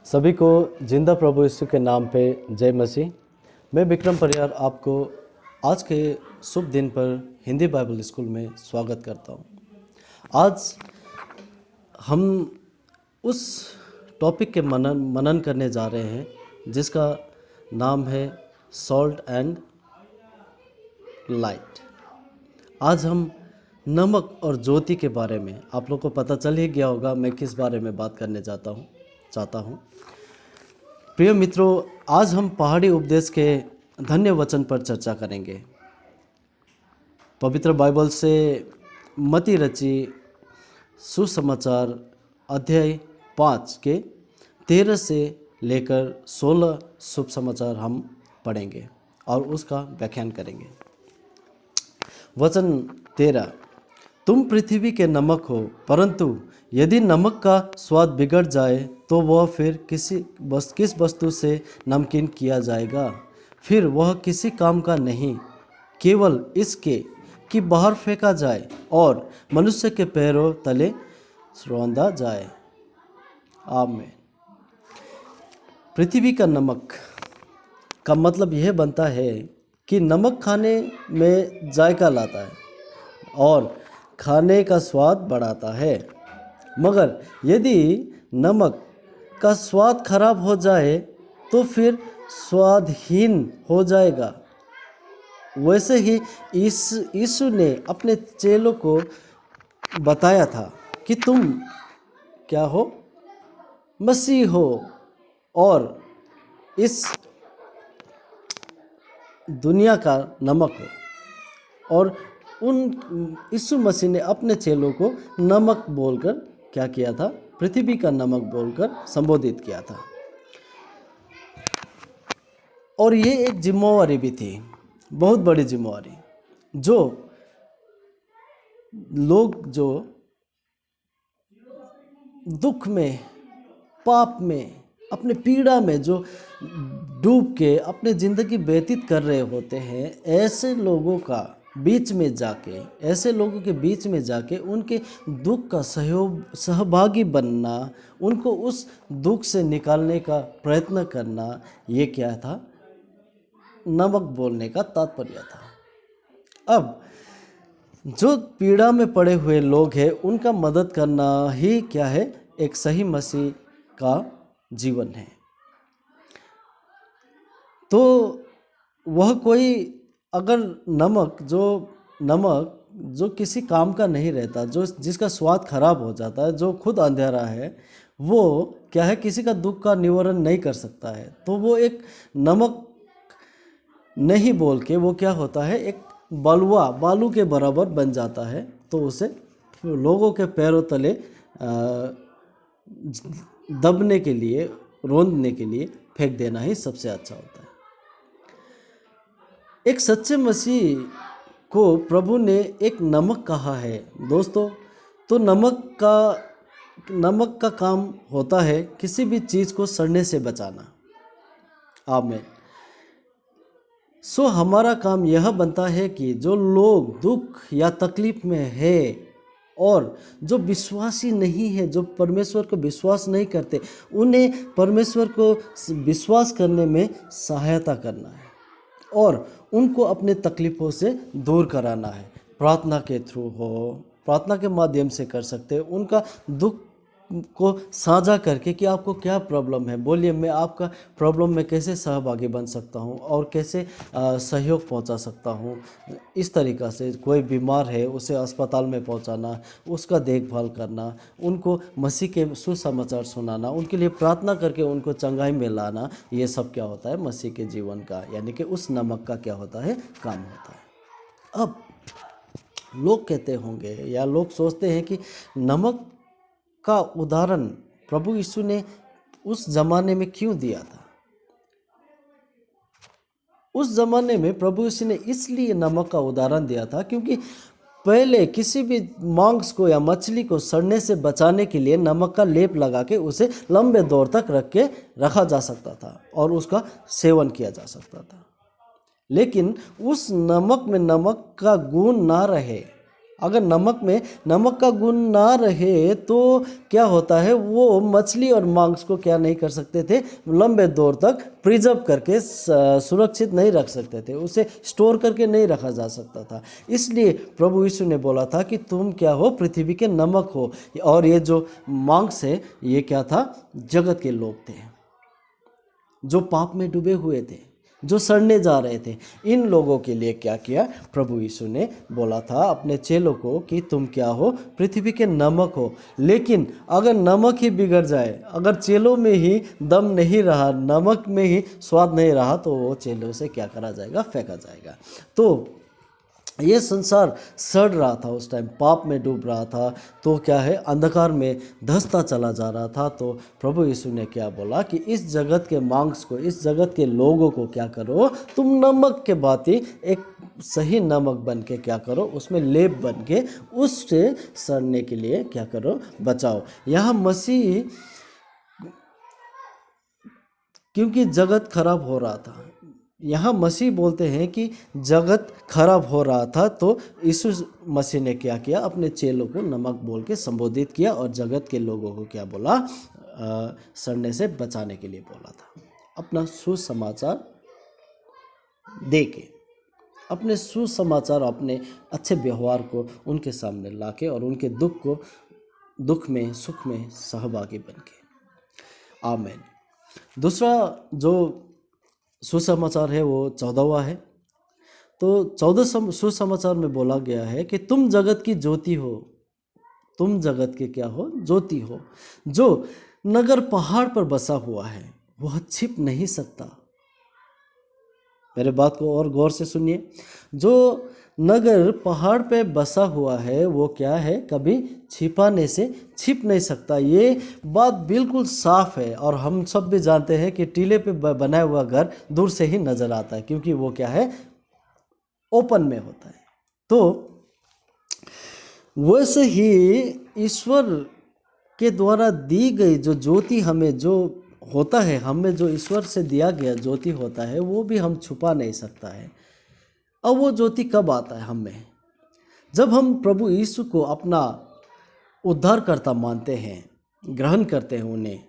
सभी को जिंदा प्रभु यीशु के नाम पे जय मसीह। मैं विक्रम परियार आपको आज के शुभ दिन पर हिंदी बाइबल स्कूल में स्वागत करता हूँ। आज हम उस टॉपिक के मनन करने जा रहे हैं जिसका नाम है सॉल्ट एंड लाइट। आज हम नमक और ज्योति के बारे में, आप लोग को पता चल ही गया होगा मैं किस बारे में बात करने चाहता हूँ। प्रिय मित्रों, आज हम पहाड़ी उपदेश के धन्य वचन पर चर्चा करेंगे। पवित्र बाइबल से मती रची सुसमाचार अध्याय 5 के 13 से लेकर 16 शुभ समाचार हम पढ़ेंगे और उसका व्याख्यान करेंगे। वचन 13, तुम पृथ्वी के नमक हो, परंतु यदि नमक का स्वाद बिगड़ जाए तो वह फिर किस वस्तु से नमकीन किया जाएगा? फिर वह किसी काम का नहीं, केवल इसके कि बाहर फेंका जाए और मनुष्य के पैरों तले रौंदा जाए। आमीन। पृथ्वी का नमक का मतलब यह बनता है कि नमक खाने में जायका लाता है और खाने का स्वाद बढ़ाता है। मगर यदि नमक का स्वाद खराब हो जाए तो फिर स्वादहीन हो जाएगा। वैसे ही यीशु ने अपने चेलों को बताया था कि तुम क्या हो? मसीह हो और इस दुनिया का नमक हो। और यीशु मसीह ने अपने चेलों को नमक बोलकर क्या किया था? पृथ्वी का नमक बोलकर संबोधित किया था। और ये एक जिम्मेवारी भी थी, बहुत बड़ी जिम्मेवारी, जो लोग जो दुख में, पाप में, अपने पीड़ा में जो डूब के अपने ज़िंदगी व्यतीत कर रहे होते हैं, ऐसे लोगों के बीच में जाके उनके दुख का सहभागी बनना, उनको उस दुख से निकालने का प्रयत्न करना, ये क्या था? नमक बोलने का तात्पर्य था। अब जो पीड़ा में पड़े हुए लोग हैं उनका मदद करना ही क्या है? एक सही मसीह का जीवन है। तो वह कोई अगर नमक जो किसी काम का नहीं रहता, जिसका स्वाद खराब हो जाता है, जो खुद अंधेरा है, वो क्या है? किसी का दुख का निवारण नहीं कर सकता है। तो वो एक नमक नहीं बोल के वो क्या होता है? एक बालू के बराबर बन जाता है। तो उसे लोगों के पैरों तले दबने के लिए, रौंदने के लिए फेंक देना ही सबसे अच्छा होता है। एक सच्चे मसीह को प्रभु ने एक नमक कहा है दोस्तों। तो नमक का काम होता है किसी भी चीज़ को सड़ने से बचाना। आमीन। सो हमारा काम यह बनता है कि जो लोग दुख या तकलीफ में है और जो विश्वासी नहीं है, जो परमेश्वर को विश्वास नहीं करते, उन्हें परमेश्वर को विश्वास करने में सहायता करना है और उनको अपने तकलीफ़ों से दूर कराना है। प्रार्थना के थ्रू हो, प्रार्थना के माध्यम से कर सकते हैं। उनका दुख को साझा करके कि आपको क्या प्रॉब्लम है, बोलिए, मैं आपका प्रॉब्लम में कैसे सहभागी बन सकता हूँ और कैसे सहयोग पहुँचा सकता हूँ। इस तरीक़ा से कोई बीमार है उसे अस्पताल में पहुँचाना, उसका देखभाल करना, उनको मसीह के सुसमाचार सुनाना, उनके लिए प्रार्थना करके उनको चंगाई में लाना, ये सब क्या होता है? मसीह के जीवन का, यानी कि उस नमक का क्या होता है? काम होता है। अब लोग कहते होंगे या लोग सोचते हैं कि नमक का उदाहरण प्रभु यीशु ने उस ज़माने में क्यों दिया था? उस ज़माने में प्रभु यीशु ने इसलिए नमक का उदाहरण दिया था क्योंकि पहले किसी भी मांस को या मछली को सड़ने से बचाने के लिए नमक का लेप लगा के उसे लंबे दौर तक रखा जा सकता था और उसका सेवन किया जा सकता था। लेकिन उस नमक में नमक का गुण ना रहे अगर नमक का गुण ना रहे तो क्या होता है, वो मछली और मांस को क्या नहीं कर सकते थे, लंबे दौर तक प्रिजर्व करके सुरक्षित नहीं रख सकते थे, उसे स्टोर करके नहीं रखा जा सकता था। इसलिए प्रभु यीशु ने बोला था कि तुम क्या हो, पृथ्वी के नमक हो। और ये जो मांस है ये क्या था, जगत के लोग थे जो पाप में डूबे हुए थे, जो सड़ने जा रहे थे। इन लोगों के लिए क्या किया, प्रभु यीशु ने बोला था अपने चेलों को कि तुम क्या हो, पृथ्वी के नमक हो। लेकिन अगर नमक ही बिगड़ जाए, अगर चेलों में ही दम नहीं रहा, नमक में ही स्वाद नहीं रहा, तो वो चेलों से क्या करा जाएगा, फेंका जाएगा। तो ये संसार सड़ रहा था, उस टाइम पाप में डूब रहा था, तो क्या है, अंधकार में धंसता चला जा रहा था। तो प्रभु यीशु ने क्या बोला कि इस जगत के मांस को, इस जगत के लोगों को क्या करो, तुम नमक के भांति एक सही नमक बन के क्या करो, उसमें लेप बन के उससे सड़ने के लिए क्या करो, बचाओ। यहाँ मसीह, क्योंकि जगत खराब हो रहा था, यहाँ मसीह बोलते हैं कि जगत खराब हो रहा था, तो यीशु मसीह ने क्या किया, अपने चेलों को नमक बोल के संबोधित किया और जगत के लोगों को क्या बोला, सड़ने से बचाने के लिए बोला था। अपना सुसमाचार दे के, अपने सुसमाचार, अपने अच्छे व्यवहार को उनके सामने लाके और उनके दुख में सुख में सहभागी बन के। आमीन। दूसरा जो सुसमाचार है वो 14वां है। तो 14 सुसमाचार में बोला गया है कि तुम जगत की ज्योति हो, तुम जगत के क्या हो, ज्योति हो। जो नगर पहाड़ पर बसा हुआ है वह छिप नहीं सकता। मेरे बात को और गौर से सुनिए। जो नगर पहाड़ पे बसा हुआ है वो क्या है, कभी छिपाने से छिप नहीं सकता। ये बात बिल्कुल साफ है और हम सब भी जानते हैं कि टीले पे बनाया हुआ घर दूर से ही नजर आता है, क्योंकि वो क्या है, ओपन में होता है। तो वैसे ही ईश्वर के द्वारा दी गई जो ज्योति हमें जो होता है, हमें जो ईश्वर से दिया गया ज्योति होता है, वो भी हम छुपा नहीं सकता है। अब वो ज्योति कब आता है हमें, जब हम प्रभु यीशु को अपना उद्धारकर्ता मानते हैं, ग्रहण करते हैं उन्हें,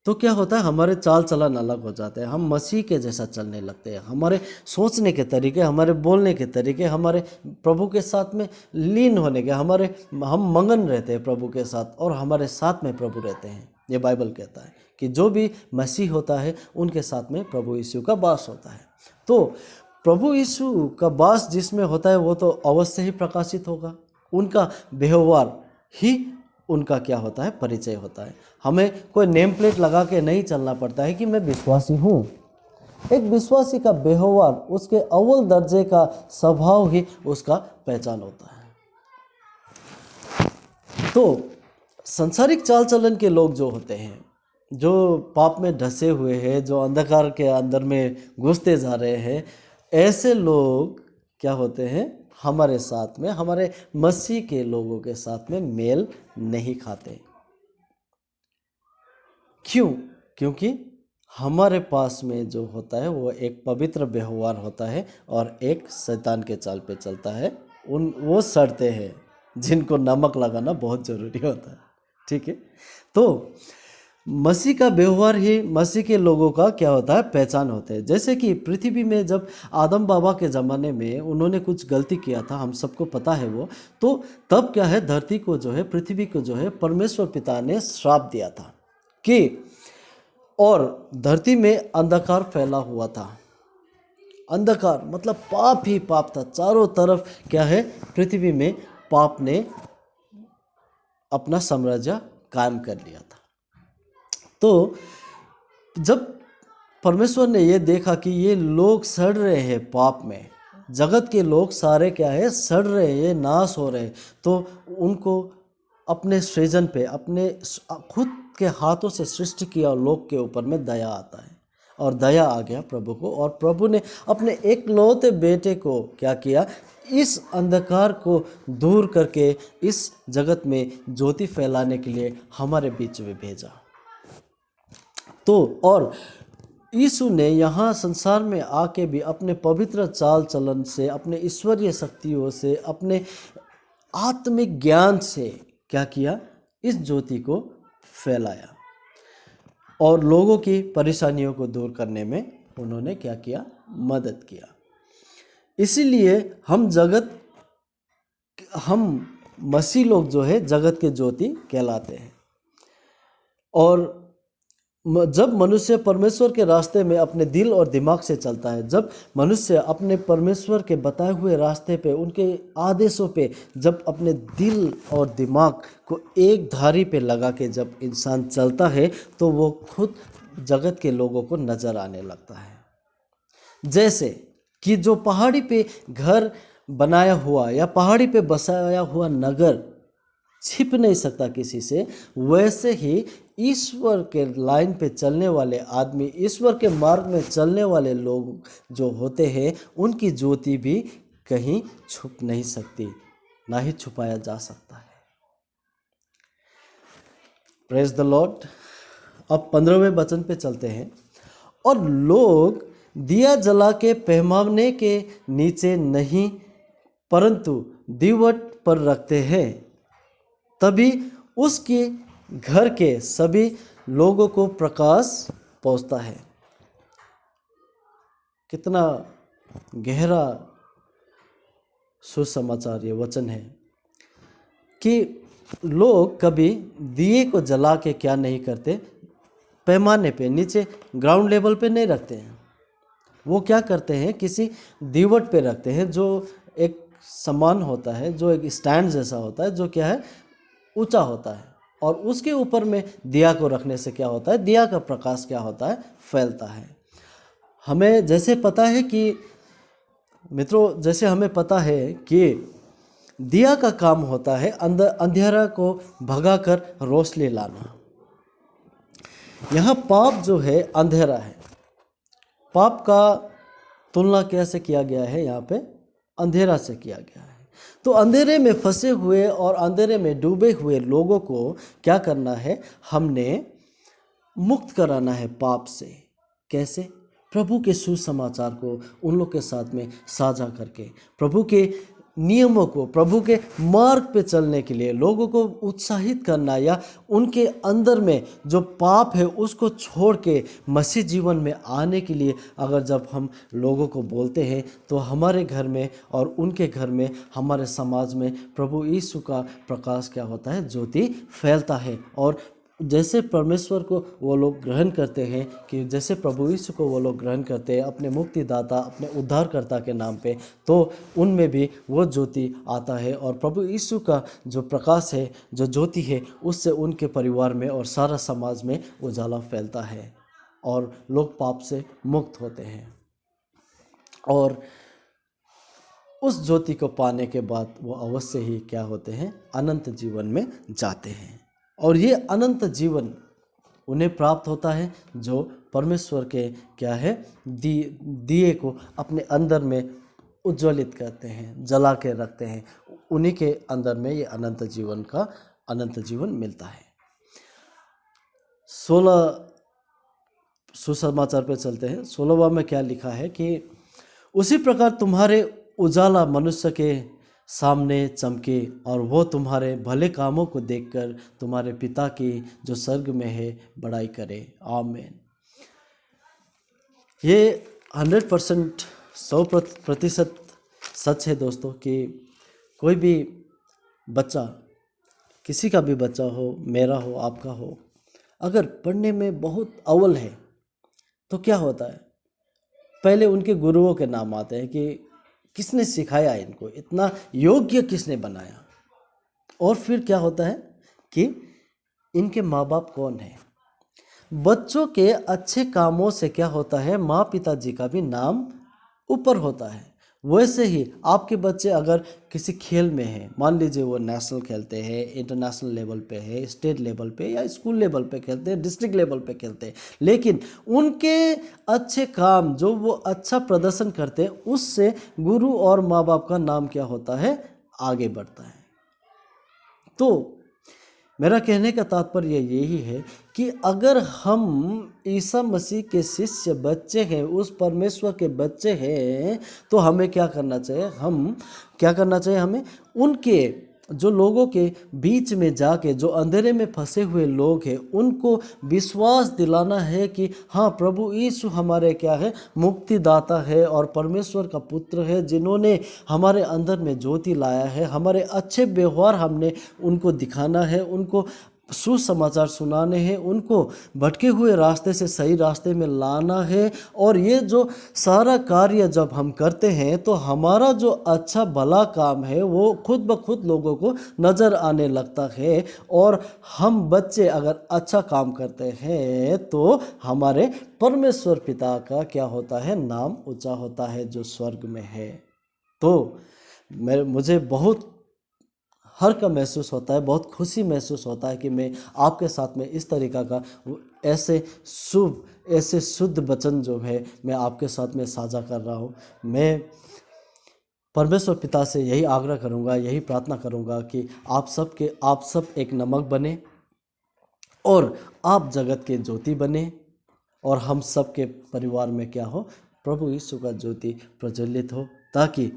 तो क्या होता है, हमारे चाल चलन अलग हो जाते हैं। हम मसीह के जैसा चलने लगते हैं। हमारे सोचने के तरीके, हमारे बोलने के तरीके, हमारे प्रभु के साथ में लीन होने के, हम मगन रहते हैं प्रभु के साथ और हमारे साथ में प्रभु रहते हैं। ये बाइबल कहता है कि जो भी मसीह होता है उनके साथ में प्रभु यीशु का वास होता है। तो प्रभु यीशु का वास जिसमें होता है वो तो अवश्य ही प्रकाशित होगा। उनका व्यवहार ही उनका क्या होता है, परिचय होता है। हमें कोई नेम प्लेट लगा के नहीं चलना पड़ता है कि मैं विश्वासी हूँ। एक विश्वासी का व्यवहार, उसके अव्वल दर्जे का स्वभाव ही उसका पहचान होता है। तो संसारिक चाल चलन के लोग जो होते हैं, जो पाप में धंसे हुए हैं, जो अंधकार के अंदर में घुसते जा रहे हैं, ऐसे लोग क्या होते हैं, हमारे साथ में, हमारे मसीह के लोगों के साथ में मेल नहीं खाते। क्यों? क्योंकि हमारे पास में जो होता है वो एक पवित्र व्यवहार होता है और एक शैतान के चाल पे चलता है। वो सड़ते हैं जिनको नमक लगाना बहुत ज़रूरी होता है। ठीक है, तो मसीह का व्यवहार ही मसीह के लोगों का क्या होता है, पहचान होते हैं। जैसे कि पृथ्वी में जब आदम बाबा के ज़माने में उन्होंने कुछ गलती किया था, हम सबको पता है वो, तो तब क्या है, धरती को जो है, पृथ्वी को जो है, परमेश्वर पिता ने श्राप दिया था कि, और धरती में अंधकार फैला हुआ था। अंधकार मतलब पाप ही पाप था, चारों तरफ क्या है, पृथ्वी में पाप ने अपना साम्राज्य कायम कर लिया था। तो जब परमेश्वर ने ये देखा कि ये लोग सड़ रहे हैं पाप में, जगत के लोग सारे क्या है, सड़ रहे हैं, नाश हो रहे हैं, तो उनको अपने सृजन पे, अपने खुद के हाथों से सृष्टि किया लोग के ऊपर में दया आता है। और दया आ गया प्रभु को, और प्रभु ने अपने एकलौते बेटे को क्या किया, इस अंधकार को दूर करके इस जगत में ज्योति फैलाने के लिए हमारे बीच में भेजा। तो और यीशु ने यहाँ संसार में आके भी अपने पवित्र चाल चलन से, अपने ईश्वरीय शक्तियों से, अपने आत्मिक ज्ञान से क्या किया, इस ज्योति को फैलाया और लोगों की परेशानियों को दूर करने में उन्होंने क्या किया, मदद किया। इसीलिए हम मसीह लोग जो है जगत के ज्योति कहलाते हैं। और जब मनुष्य परमेश्वर के रास्ते में अपने दिल और दिमाग से चलता है, जब मनुष्य अपने परमेश्वर के बताए हुए रास्ते पे, उनके आदेशों पे जब अपने दिल और दिमाग को एक धारी पे लगा के जब इंसान चलता है, तो वो खुद जगत के लोगों को नज़र आने लगता है। जैसे कि जो पहाड़ी पे घर बनाया हुआ या पहाड़ी पे बसाया हुआ नगर छिप नहीं सकता किसी से, वैसे ही ईश्वर के लाइन पे चलने वाले आदमी, ईश्वर के मार्ग में चलने वाले लोग जो होते हैं, उनकी ज्योति भी कहीं छुप नहीं सकती, ना ही छुपाया जा सकता है। Praise the Lord. अब 15वें वचन पे चलते हैं। और लोग दिया जला के पैमाने के नीचे नहीं परंतु दीवट पर रखते हैं, तभी उसके घर के सभी लोगों को प्रकाश पहुंचता है। कितना गहरा सुसमाचार ये वचन है कि लोग कभी दिए को जला के क्या नहीं करते, पैमाने पे नीचे ग्राउंड लेवल पे नहीं रखते हैं। वो क्या करते हैं, किसी दीवट पे रखते हैं, जो एक समान होता है, जो एक स्टैंड जैसा होता है, जो क्या है, ऊंचा होता है। और उसके ऊपर में दिया को रखने से क्या होता है, दिया का प्रकाश क्या होता है, फैलता है। हमें जैसे पता है कि मित्रों, जैसे हमें पता है कि दिया का काम होता है अंधेरा को भगाकर रोशनी लाना। यहाँ पाप जो है अंधेरा है। पाप का तुलना कैसे किया गया है, यहाँ पे अंधेरा से किया गया है। तो अंधेरे में फंसे हुए और अंधेरे में डूबे हुए लोगों को क्या करना है, हमने मुक्त कराना है पाप से। कैसे? प्रभु के सुसमाचार को उन लोग के साथ में साझा करके, प्रभु के नियमों को, प्रभु के मार्ग पे चलने के लिए लोगों को उत्साहित करना, या उनके अंदर में जो पाप है उसको छोड़ के मसीह जीवन में आने के लिए अगर जब हम लोगों को बोलते हैं, तो हमारे घर में और उनके घर में, हमारे समाज में प्रभु यीशु का प्रकाश क्या होता है, ज्योति फैलता है। और जैसे परमेश्वर को वो लोग ग्रहण करते हैं, कि जैसे प्रभु यीशु को वो लोग ग्रहण करते हैं अपने मुक्तिदाता, अपने उद्धारकर्ता के नाम पे, तो उनमें भी वो ज्योति आता है। और प्रभु यीशु का जो प्रकाश है, जो ज्योति है, उससे उनके परिवार में और सारा समाज में उजाला फैलता है और लोग पाप से मुक्त होते हैं। और उस ज्योति को पाने के बाद वो अवश्य ही क्या होते हैं, अनंत जीवन में जाते हैं। और ये अनंत जीवन उन्हें प्राप्त होता है जो परमेश्वर के क्या है, दिए को अपने अंदर में उज्ज्वलित करते हैं, जला के रखते हैं। उन्हीं के अंदर में ये अनंत जीवन मिलता है। 16 सुसमाचार पे चलते हैं। 16वां में क्या लिखा है कि उसी प्रकार तुम्हारे उजाला मनुष्य के सामने चमके और वो तुम्हारे भले कामों को देखकर तुम्हारे पिता की जो स्वर्ग में है बड़ाई करे। आमीन। ये 100% 100% सच है दोस्तों कि कोई भी बच्चा, किसी का भी बच्चा हो, मेरा हो, आपका हो, अगर पढ़ने में बहुत अव्वल है तो क्या होता है, पहले उनके गुरुओं के नाम आते हैं कि किसने सिखाया इनको, इतना योग्य किसने बनाया। और फिर क्या होता है कि इनके माँ बाप कौन है। बच्चों के अच्छे कामों से क्या होता है, माँ पिताजी का भी नाम ऊपर होता है। वैसे ही आपके बच्चे अगर किसी खेल में हैं, मान लीजिए वो नेशनल खेलते हैं, इंटरनेशनल लेवल पे है, स्टेट लेवल पे या स्कूल लेवल पे खेलते हैं, डिस्ट्रिक्ट लेवल पे खेलते हैं, लेकिन उनके अच्छे काम जो वो अच्छा प्रदर्शन करते हैं, उससे गुरु और माँ बाप का नाम क्या होता है, आगे बढ़ता है। तो मेरा कहने का तात्पर्य यही है कि अगर हम ईसा मसीह के शिष्य बच्चे हैं, उस परमेश्वर के बच्चे हैं, तो हमें क्या करना चाहिए, हमें उनके जो लोगों के बीच में जाके जो अंधेरे में फंसे हुए लोग हैं उनको विश्वास दिलाना है कि हाँ, प्रभु यीशु हमारे क्या है, मुक्तिदाता है और परमेश्वर का पुत्र है, जिन्होंने हमारे अंदर में ज्योति लाया है। हमारे अच्छे व्यवहार हमने उनको दिखाना है, उनको सुसमाचार सुनाने हैं, उनको भटके हुए रास्ते से सही रास्ते में लाना है। और ये जो सारा कार्य जब हम करते हैं तो हमारा जो अच्छा भला काम है वो खुद ब खुद लोगों को नज़र आने लगता है। और हम बच्चे अगर अच्छा काम करते हैं तो हमारे परमेश्वर पिता का क्या होता है, नाम ऊंचा होता है जो स्वर्ग में है। तो मुझे बहुत हर्ष महसूस होता है, बहुत खुशी महसूस होता है कि मैं आपके साथ में इस तरीक़ा का ऐसे शुभ, ऐसे शुद्ध वचन जो है मैं आपके साथ में साझा कर रहा हूँ। मैं परमेश्वर पिता से यही आग्रह करूँगा, यही प्रार्थना करूँगा कि आप सब एक नमक बने और आप जगत के ज्योति बने और हम सब के परिवार में क्या हो, प्रभु यीशु का ज्योति प्रज्वलित हो, ताकि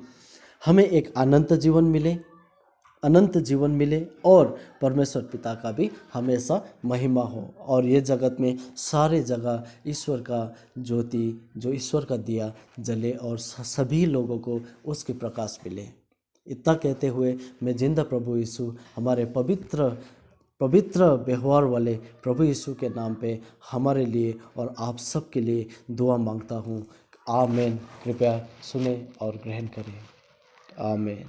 हमें एक अनंत जीवन मिले और परमेश्वर पिता का भी हमेशा महिमा हो। और ये जगत में सारे जगह ईश्वर का ज्योति, जो ईश्वर का दिया जले और सभी लोगों को उसके प्रकाश मिले। इतना कहते हुए मैं जिंदा प्रभु यीशु, हमारे पवित्र व्यवहार वाले प्रभु यीशु के नाम पे हमारे लिए और आप सब के लिए दुआ मांगता हूँ। आमीन। कृपया सुने और ग्रहण करें। आमीन।